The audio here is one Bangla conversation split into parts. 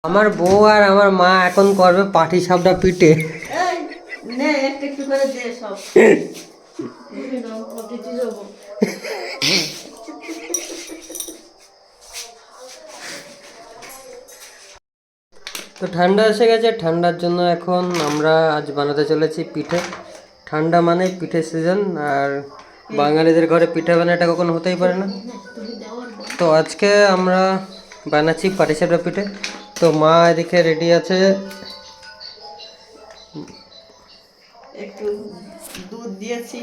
আমার বউ আর আমার মা এখন করবে পাটি সাপটা পিঠে। এই নে একটু একটু করে দে সব। তো ঠান্ডা এসে গেছে, ঠান্ডার জন্য এখন আমরা আজ বানাতে চলেছি পিঠে। ঠান্ডা মানে পিঠে সিজন, আর বাঙালিদের ঘরে পিঠে বানাটা কখনো হতেই পারে না। তো আজকে আমরা বানাচ্ছি পাটিসাপটা পিঠে। তো মা এদিকে রেডি আছে, একটু দুধ দিয়েছি।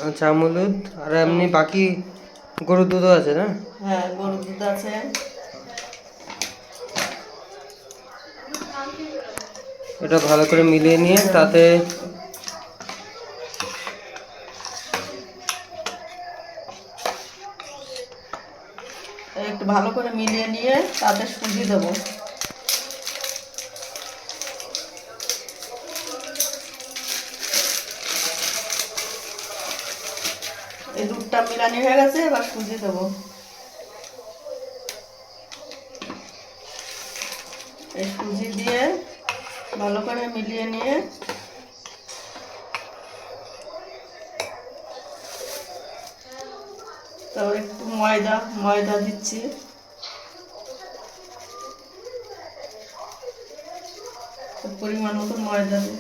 আচ্ছা আমুল দুধ, আর এমনি বাকি গরুর দুধও আছে না? হ্যাঁ, গরুর দুধ আছে। এটা ভালো করে মিলিয়ে নিয়ে তাতে একটু ভালো করে মিলিয়ে নিয়ে তাতে সুজি দেবো। এই দুধটা মিলানি হয়ে গেছে, এবার সুজি দেবো। এই সুজি দিয়ে ভালো করে মিলিয়ে নিয়ে তারপর একটু ময়দা দিচ্ছি। পরিমাণ মতো ময়দা দিই।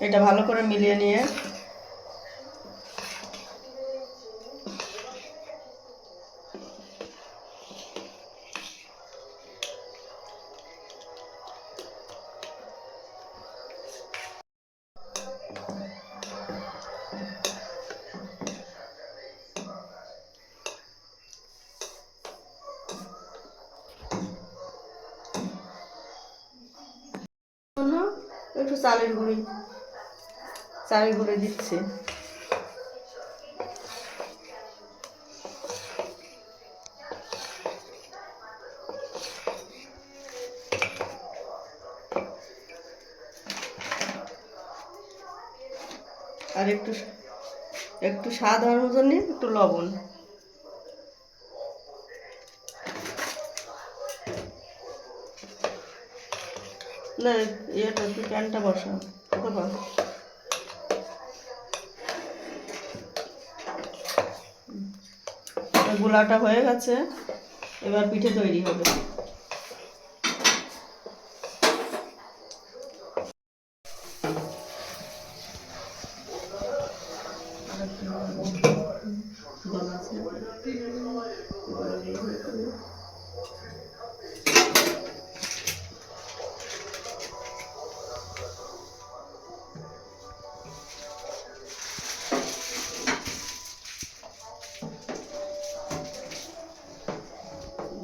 এটা ভালো করে মিলিয়ে নিয়ে একটু চালের গুঁড়ি দিচ্ছি। আর একটু স্বাদ হওয়ার জন্য একটু লবণ। না, এটা একটু প্যানটা বসা অথবা গোলাটা হয়ে গেছে, এবার পিঠে তৈরি হবে।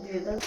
দিয়ে দাও।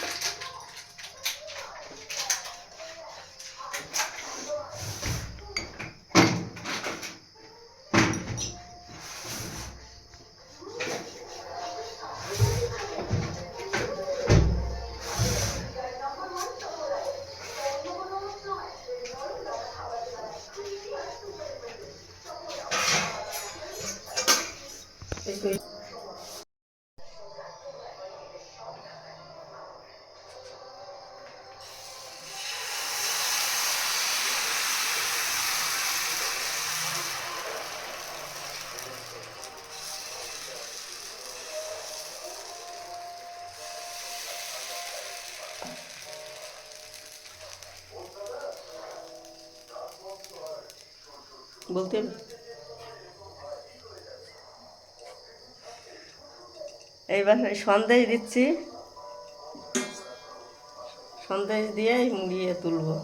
বলতে এইবার সন্দেশ দিচ্ছি। সন্দেশ দিয়ে মুড়িয়ে তুলবো।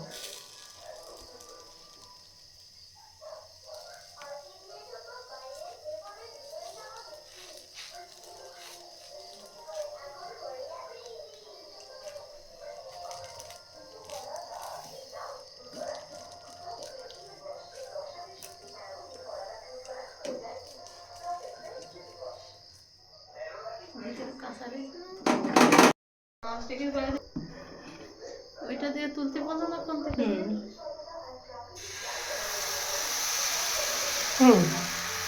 ওইটা দিয়ে তুলতে বলো না কোন থেকে?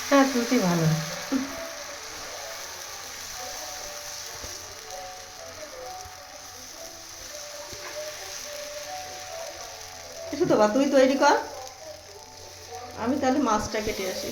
হ্যাঁ তুলতে ভালো। সুতপা তুই তৈরি কর, আমি তাহলে মাছটা কেটে আসি।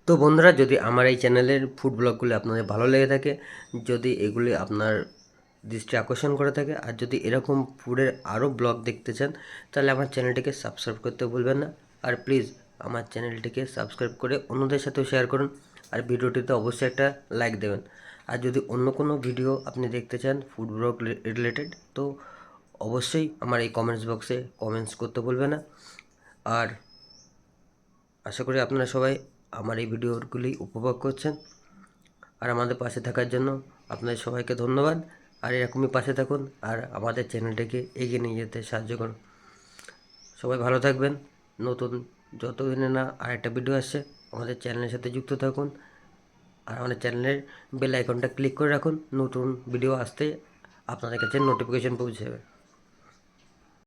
তো বন্ধুরা, যদি আমার এই চ্যানেলের ফুড ব্লগগুলি আপনাদের ভালো লেগে থাকে, যদি এগুলি আপনার দৃষ্টি আকর্ষণ করে থাকে, আর যদি এরকম ফুডের আরও ব্লগ দেখতে চান, তাহলে আমার চ্যানেলটিকে সাবস্ক্রাইব করতে ভুলবেন না। আর প্লিজ আমার চ্যানেলটিকে সাবস্ক্রাইব করে অন্যদের সাথেও শেয়ার করুন, আর ভিডিওটিতে অবশ্যই একটা লাইক দেবেন। আর যদি অন্য কোনো ভিডিও আপনি দেখতে চান ফুড ব্লগ রিলেটেড, তো অবশ্যই আমার এই কমেন্টস বক্সে কমেন্টস করতে ভুলবেন না। আর আশা করি আপনারা সবাই আমার এই ভিডিওগুলি উপভোগ করছেন, আর আমাদের পাশে থাকার জন্য আপনাদের সবাইকে ধন্যবাদ। আর এরকমই পাশে থাকুন, আর আমাদের চ্যানেলটাকে এগিয়ে নিয়ে যেতে সাহায্য করুন। সবাই ভালো থাকবেন। নতুন যতদিনে না আরেকটা ভিডিও আসছে, আমাদের চ্যানেলের সাথে যুক্ত থাকুন, আর আমাদের চ্যানেলের বেল আইকনটা ক্লিক করে রাখুন। নতুন ভিডিও আসতে আপনাদের কাছে নোটিফিকেশন পৌঁছে যাবে।